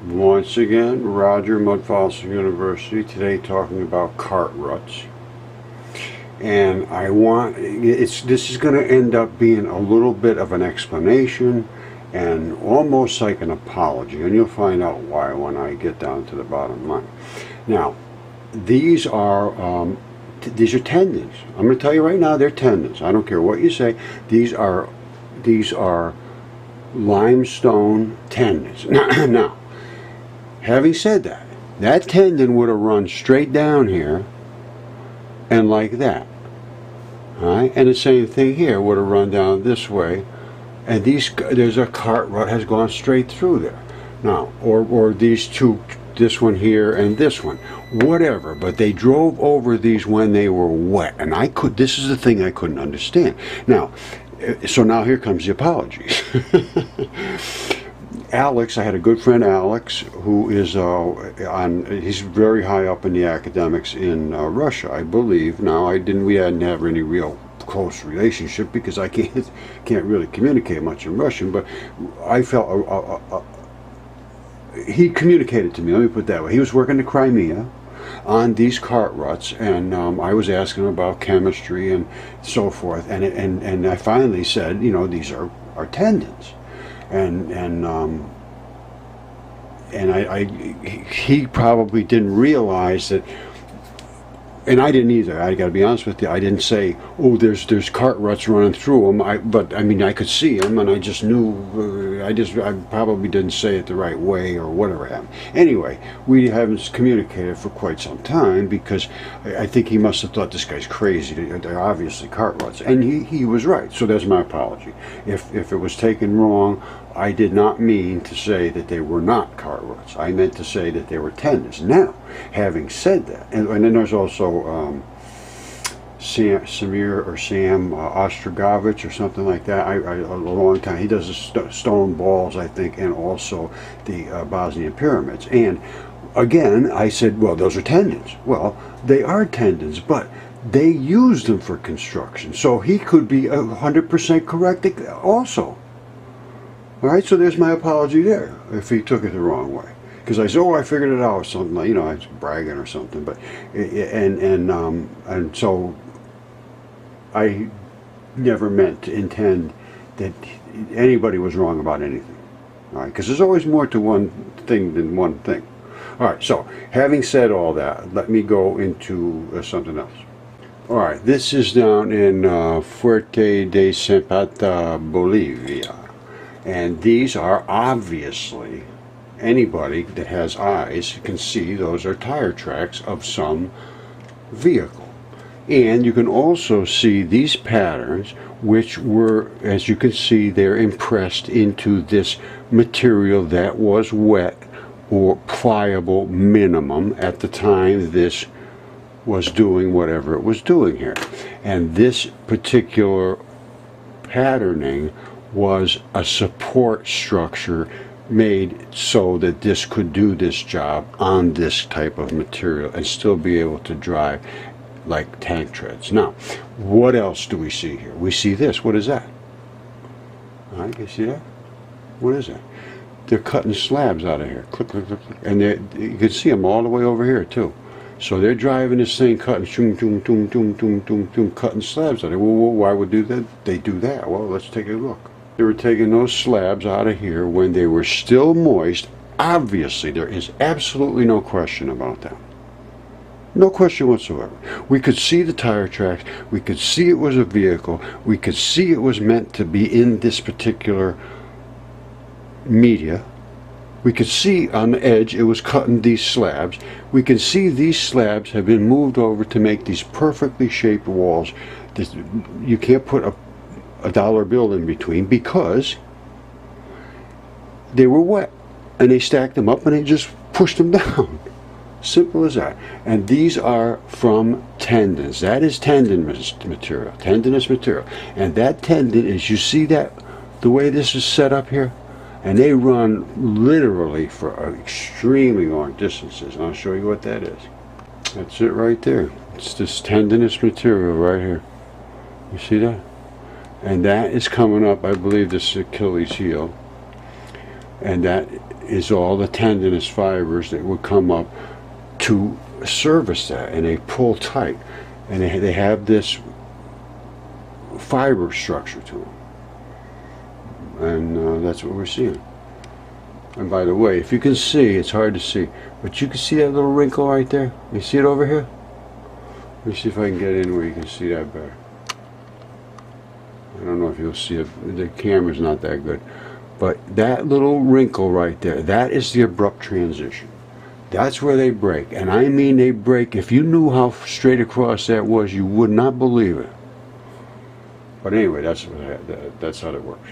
Once again, Roger, Mud Fossil University, today talking about cart ruts. And this is going to end up being a little bit of an explanation and almost like an apology, and you'll find out why when I get down to the bottom line. Now, these are tendons. I'm going to tell you right now, they're tendons. I don't care what you say. These are limestone tendons. Now, having said that, that tendon would have run straight down here and like that. All right? And the same thing here would have run down this way, and there's a cart rut has gone straight through there. Now, or these two, this one here and this one, whatever, but they drove over these when they were wet, and this is the thing I couldn't understand. Now, so now here comes the apologies. Alex, I had a good friend Alex, who is he's very high up in the academics in Russia, I believe. Now we hadn't have any real close relationship because I can't really communicate much in Russian, but I felt he communicated to me, let me put it that way. He was working in Crimea on these cart ruts, and I was asking him about chemistry and so forth, and I finally said, these are tendons. He probably didn't realize that, and I didn't either. I got to be honest with you. I didn't say, "Oh, there's cart ruts running through them." But I could see them, and I just knew. I probably didn't say it the right way or whatever happened. Anyway, we haven't communicated for quite some time because I think he must have thought this guy's crazy. They're obviously cart ruts, and he was right. So that's my apology. If it was taken wrong, I did not mean to say that they were not cart ruts. I meant to say that they were tendons. Now, having said that, and then there's also Sam Ostrogovich or something like that. A long time. He does the stone balls, I think, and also the Bosnian pyramids. And again, I said, well, those are tendons. Well, they are tendons, but they use them for construction. So he could be 100% correct also. All right, so there's my apology there if he took it the wrong way. Because I said, I figured it out, or something like, I was bragging or something. But and so I never meant to intend that anybody was wrong about anything. All right, because there's always more to one thing than one thing. All right, so having said all that, let me go into something else. All right, this is down in Fuerte de Zapata, Bolivia. And these are obviously, anybody that has eyes can see those are tire tracks of some vehicle. And you can also see these patterns, which were, as you can see, they're impressed into this material that was wet or pliable minimum at the time this was doing whatever it was doing here. And this particular patterning was a support structure made so that this could do this job on this type of material and still be able to drive like tank treads. Now, what else do we see here? We see this. What is that? All right, you see that? What is that? They're cutting slabs out of here. Click, click, click, click. And you can see them all the way over here, too. So they're driving this thing, cutting, cutting slabs out of here. Well, why would they do that? Well, let's take a look. They were taking those slabs out of here when they were still moist. Obviously, there is absolutely no question about that. No question whatsoever. We could see the tire tracks. We could see it was a vehicle. We could see it was meant to be in this particular media. We could see on the edge it was cutting these slabs. We can see these slabs have been moved over to make these perfectly shaped walls. You can't put a dollar bill in between because they were wet, and they stacked them up and they just pushed them down. Simple as that. And these are from tendons. That is tendinous material. Tendinous material. And that tendon is, you see that the way this is set up here? And they run literally for extremely long distances. And I'll show you what that is. That's it right there. It's this tendinous material right here. You see that? And that is coming up, I believe, this Achilles heel. and that is all the tendinous fibers that would come up to service that, and they pull tight, and they have this fiber structure to them, and that's what we're seeing. And by the way, if you can see, it's hard to see, but you can see that little wrinkle right there. You see it over here? Let me see if I can get in where you can see that better. I don't know if you'll see it. The camera's not that good. But that little wrinkle right there, that is the abrupt transition. That's where they break. And I mean they break. If you knew how straight across that was, you would not believe it. But anyway, that's how it works.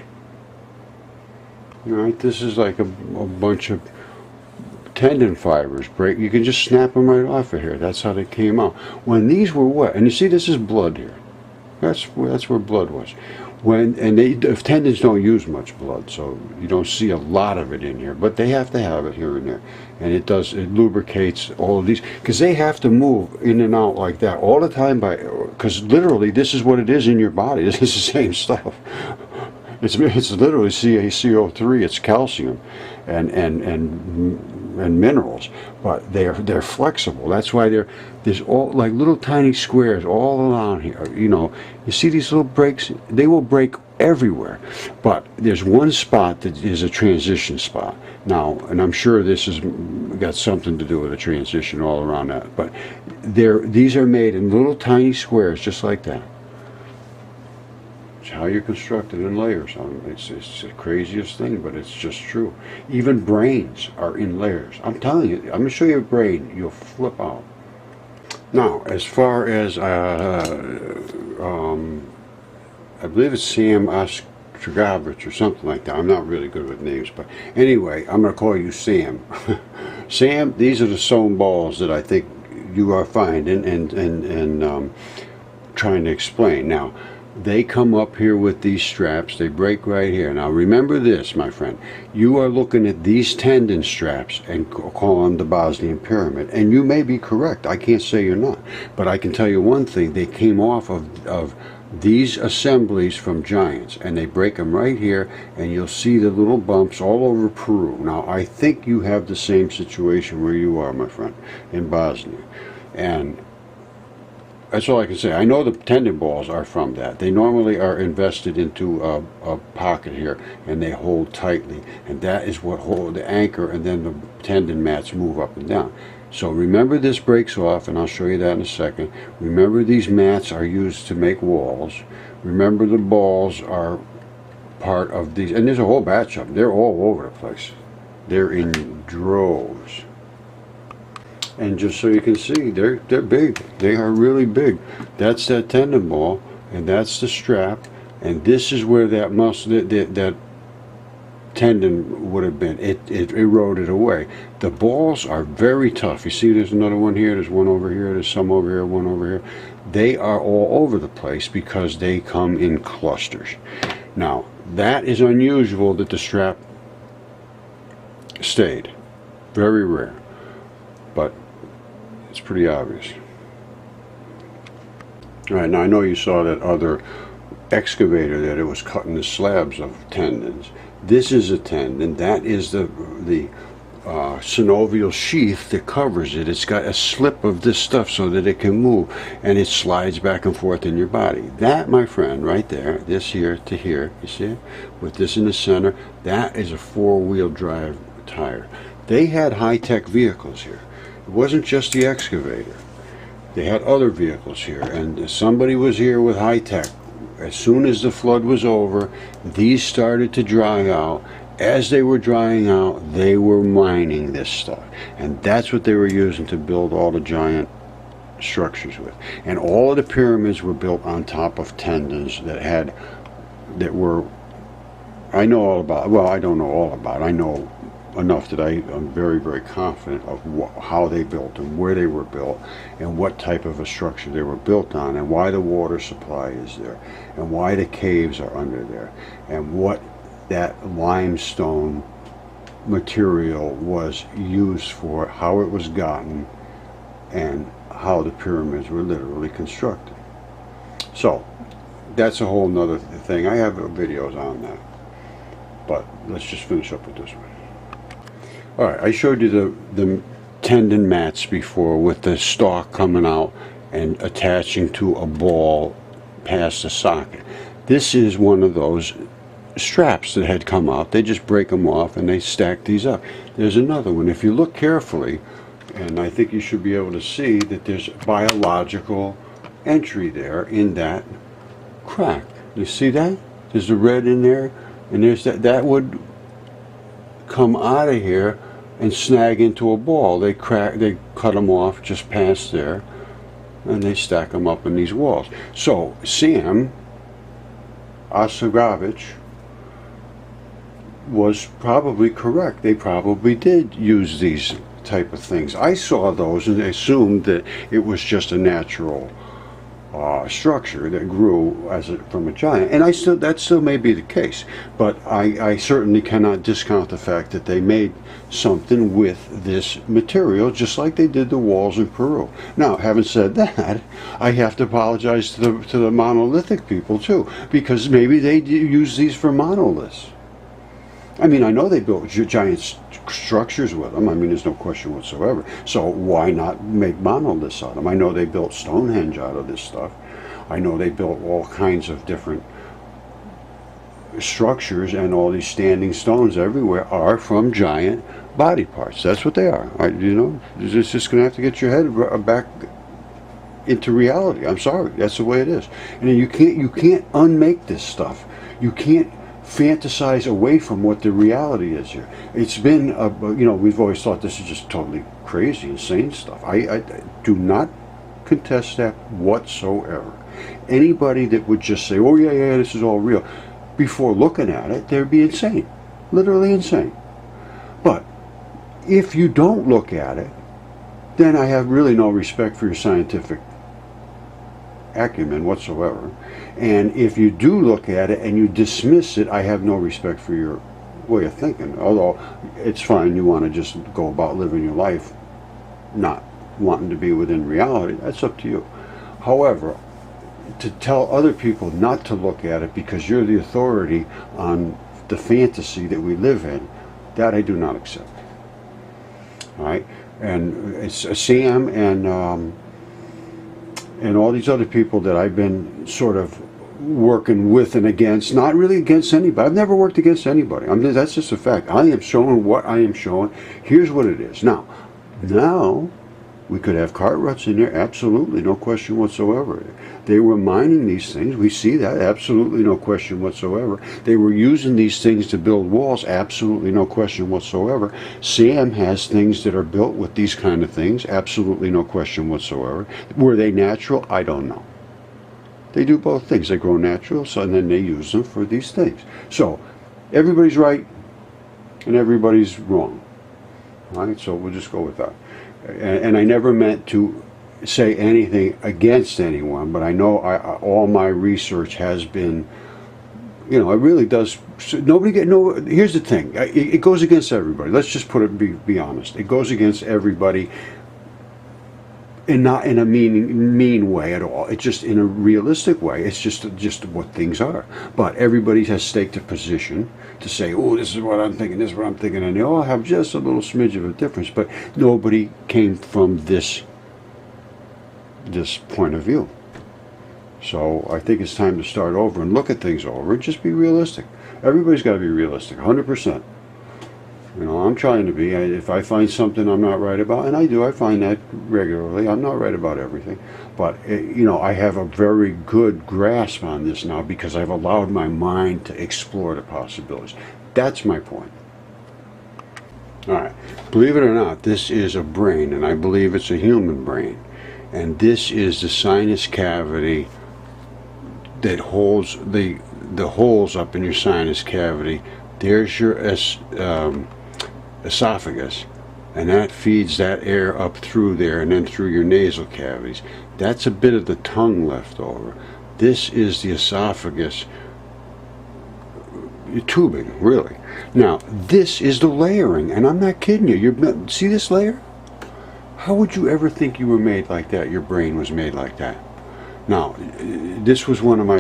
All right, this is like a bunch of tendon fibers break. You can just snap them right off of here. That's how they came out. When these were wet, and you see this is blood here. That's where blood was. The tendons don't use much blood, so you don't see a lot of it in here, but they have to have it here and there, and it lubricates all of these, because they have to move in and out like that all the time, because literally this is what it is in your body. This is the same stuff. It's literally CaCO3. It's calcium and minerals, but they're flexible. That's why there's all like little tiny squares all around here. You know, you see these little breaks? They will break everywhere, but there's one spot that is a transition spot. Now, and I'm sure this has got something to do with a transition all around that, but these are made in little tiny squares just like that. It's how you're constructed in layers. It's the craziest thing, but it's just true. Even brains are in layers. I'm telling you, I'm going to show you a brain. You'll flip out. Now, as far as, I believe it's Sam Ostrogavich or something like that. I'm not really good with names, but anyway, I'm going to call you Sam. Sam, these are the sewn balls that I think you are finding and trying to explain. Now, they come up here with these straps. They break right here. Now remember this, my friend. You are looking at these tendon straps and call them the Bosnian pyramid. And you may be correct. I can't say you're not. But I can tell you one thing. They came off of these assemblies from giants. And they break them right here. And you'll see the little bumps all over Peru. Now I think you have the same situation where you are, my friend, in Bosnia. And that's all I can say. I know the tendon balls are from that. They normally are invested into a pocket here, and they hold tightly, and that is what hold the anchor, and then the tendon mats move up and down. So remember, this breaks off, and I'll show you that in a second. Remember, these mats are used to make walls. Remember, the balls are part of these, and there's a whole batch of them. They're all over the place. They're in droves. And just so you can see, they're big. They are really big. That's that tendon ball, and that's the strap, and this is where that muscle, that tendon would have been. It eroded away. The balls are very tough. You see, there's another one here. There's one over here. There's some over here. One over here. They are all over the place because they come in clusters. Now, that is unusual that the strap stayed. Very rare, but it's pretty obvious. All right, now I know you saw that other excavator that it was cutting the slabs of tendons. This is a tendon. That is the synovial sheath that covers it. It's got a slip of this stuff so that it can move, and it slides back and forth in your body. That, my friend, right there, this here to here, you see it? With this in the center, that is a four-wheel drive tire. They had high-tech vehicles here. It wasn't just the excavator. They had other vehicles here, and somebody was here with high-tech. As soon as the flood was over, these started to dry out. As they were drying out, they were mining this stuff, and that's what they were using to build all the giant structures with. And all of the pyramids were built on top of tendons that were, I know all about, well, I don't know all about it. I know enough that I'm very, very confident of how they built them, where they were built, and what type of a structure they were built on, and why the water supply is there, and why the caves are under there, and what that limestone material was used for, how it was gotten, and how the pyramids were literally constructed. So that's a whole nother thing. I have videos on that, but let's just finish up with this one. All right, I showed you the tendon mats before with the stalk coming out and attaching to a ball past the socket. This is one of those straps that had come out. They just break them off and they stack these up. There's another one. If you look carefully, and I think you should be able to see that there's biological entry there in that crack. You see that? There's the red in there, and there's that would come out of here and snag into a ball. They cut them off just past there, and they stack them up in these walls. So Sam Osagavich was probably correct. They probably did use these type of things. I saw those and assumed that it was just a natural structure that grew from a giant, and that still may be the case, but I certainly cannot discount the fact that they made something with this material just like they did the walls in Peru. Now, having said that, I have to apologize to the monolithic people too, because maybe they use these for monoliths. I mean, I know they built giant structures with them. I mean, there's no question whatsoever. So why not make monoliths out of them? I know they built Stonehenge out of this stuff. I know they built all kinds of different structures, and all these standing stones everywhere are from giant body parts. That's what they are. You know, it's just going to have to get your head back into reality. I'm sorry, that's the way it is. And you can't unmake this stuff. You can't fantasize away from what the reality is here. It's been, you know, we've always thought this is just totally crazy, insane stuff. I do not contest that whatsoever. Anybody that would just say, oh yeah, this is all real, before looking at it, they'd be insane. Literally insane. But if you don't look at it, then I have really no respect for your scientific acumen whatsoever. And if you do look at it and you dismiss it, I have no respect for your way of thinking. Although it's fine, you want to just go about living your life not wanting to be within reality, that's up to you. However, to tell other people not to look at it because you're the authority on the fantasy that we live in, that I do not accept. All right? And it's Sam and all these other people that I've been sort of working with and against, not really against anybody. I've never worked against anybody. That's just a fact. I am showing what I am showing. Here's what it is. Now, we could have cart ruts in there, absolutely, no question whatsoever. They were mining these things, we see that, absolutely no question whatsoever. They were using these things to build walls, absolutely no question whatsoever. Sam has things that are built with these kind of things, absolutely no question whatsoever. Were they natural? I don't know. They do both things. They grow natural, so and then they use them for these things. So, everybody's right and everybody's wrong. All right, so we'll just go with that. And I never meant to say anything against anyone, but I know all my research has been, you know, it really does. Here's the thing, it goes against everybody. Let's just be honest. It goes against everybody, and not in a mean way at all. It's just in a realistic way. It's just what things are. But everybody has staked a position to say, oh, this is what I'm thinking, this is what I'm thinking, and they all have just a little smidge of a difference. But nobody came from this point of view. So I think it's time to start over and look at things over and just be realistic. Everybody's got to be realistic, 100%. You know, I'm trying to be. If I find something I'm not right about, and I find that regularly, I'm not right about everything. But, you know, I have a very good grasp on this now because I've allowed my mind to explore the possibilities. That's my point. All right. Believe it or not, this is a brain, and I believe it's a human brain. And this is the sinus cavity that holds the holes up in your sinus cavity. There's your esophagus, and that feeds that air up through there and then through your nasal cavities. That's a bit of the tongue left over. This is the esophagus tubing, really. Now, this is the layering, and I'm not kidding you. See this layer? How would you ever think you were made like that? Your brain was made like that. Now, this was one of my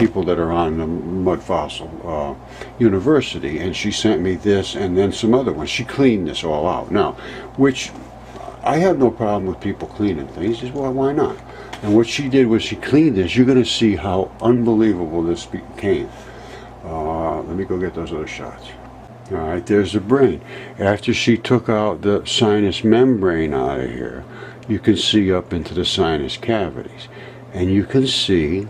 people that are on the Mud Fossil University, and she sent me this and then some other ones. She cleaned this all out now, which I have no problem with people cleaning things. Just, well, why not? And what she did was she cleaned this. You're going to see how unbelievable this became. Let me go get those other shots. All right, there's the brain. After she took out the sinus membrane out of here, you can see up into the sinus cavities. And you can see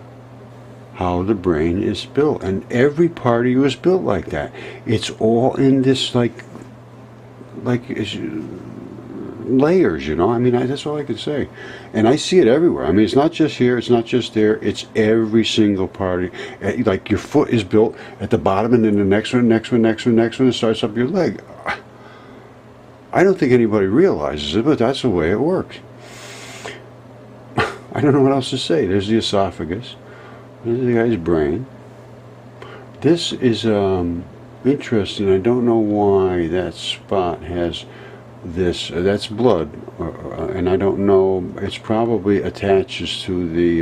how the brain is built. And every part of you is built like that. It's all in this, like layers, you know. I mean, that's all I can say. And I see it everywhere. I mean, it's not just here, it's not just there, it's every single part. Like your foot is built at the bottom, and then the next one, it starts up your leg. I don't think anybody realizes it, but that's the way it works. I don't know what else to say. There's the esophagus. There's the guy's brain. This is interesting. I don't know why that spot has this. That's blood, and I don't know. It's probably attaches to the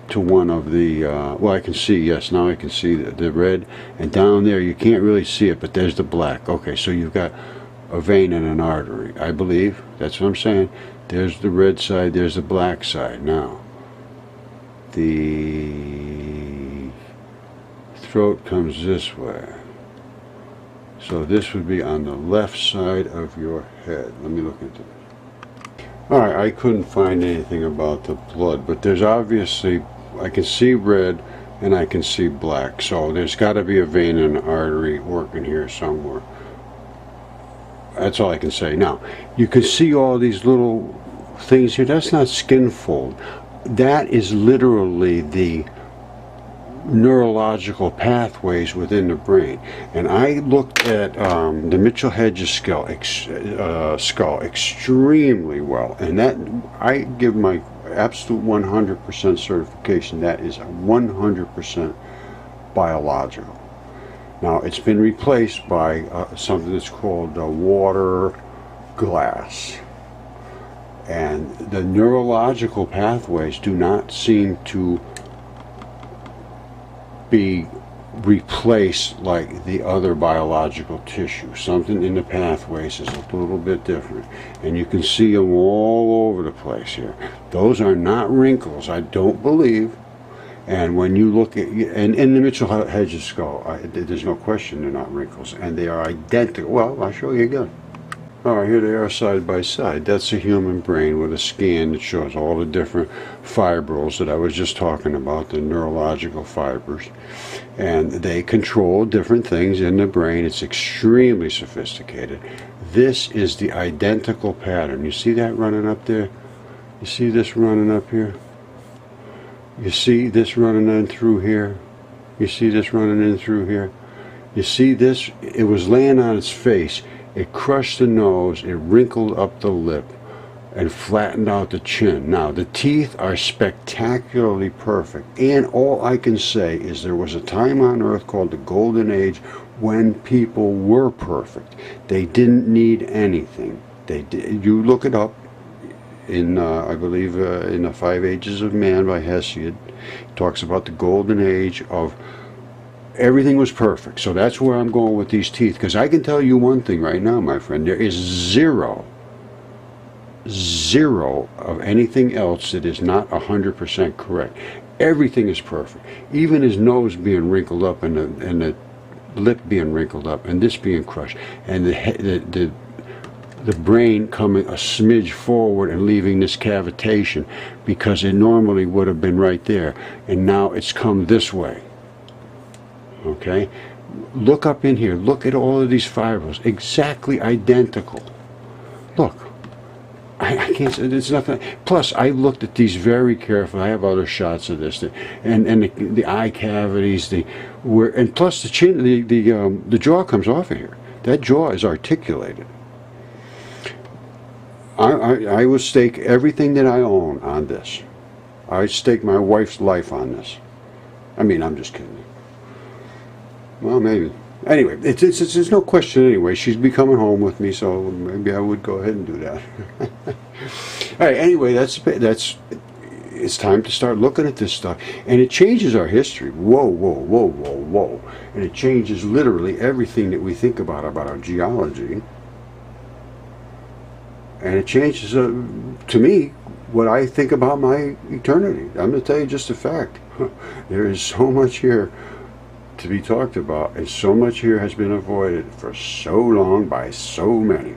to one of the. Well, I can see. Yes, now I can see the red, and down there you can't really see it, but there's the black. Okay, so you've got a vein and an artery. I believe that's what I'm saying. There's the red side. There's the black side. Now, the throat comes this way. So this would be on the left side of your head. Let me look into this. Alright, I couldn't find anything about the blood, but there's obviously, I can see red and I can see black. So there's got to be a vein and an artery working here somewhere. That's all I can say. Now, you can see all these little things here. That's not skin fold. That is literally the neurological pathways within the brain. And I looked at the Mitchell-Hedges skull extremely well, and that I give my absolute 100% certification. That is 100% biological. Now it's been replaced by something that's called water glass, and the neurological pathways do not seem to be replaced like the other biological tissue. Something in the pathways is a little bit different, and you can see them all over the place here. Those are not wrinkles, I don't believe. And when you look at, and in the Mitchell-Hedges skull, there's no question they're not wrinkles, and they are identical. Well, I'll show you again. All right, here they are side by side. That's a human brain with a scan that shows all the different fibrils that I was just talking about, the neurological fibers. And they control different things in the brain. It's extremely sophisticated. This is the identical pattern. You see that running up there? You see this running up here? You see this running in through here? You see this running in through here? You see this? It was laying on its face. It crushed the nose, it wrinkled up the lip, and flattened out the chin. Now, the teeth are spectacularly perfect, and all I can say is there was a time on Earth called the Golden Age when people were perfect. They didn't need anything. They did. You look it up in, I believe, in the 5 Ages of Man by Hesiod. It talks about the Golden Age of everything was perfect. So that's where I'm going with these teeth, because I can tell you one thing right now, my friend. There is zero of anything else that is not 100% correct. Everything is perfect. Even his nose being wrinkled up, and the lip being wrinkled up, and this being crushed, and the brain coming a smidge forward and leaving this cavitation, because it normally would have been right there, and now it's come this way. Okay, look up in here. Look at all of these fibrils, exactly identical. Look, I can't say it's nothing. Plus, I looked at these very carefully. I have other shots of this, and the eye cavities, and plus the chin, the jaw comes off of here. That jaw is articulated. I would stake everything that I own on this. I stake my wife's life on this. I mean, I'm just kidding. Well, maybe. Anyway, it's no question anyway. She's be coming home with me, so maybe I would go ahead and do that. All right, anyway, that's it's time to start looking at this stuff. And it changes our history. Whoa, whoa, whoa, whoa, whoa. And it changes literally everything that we think about our geology. And it changes, to me, what I think about my eternity. I'm going to tell you just a fact. There is so much here to be talked about, and so much here has been avoided for so long by so many.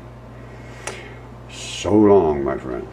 So long, my friends.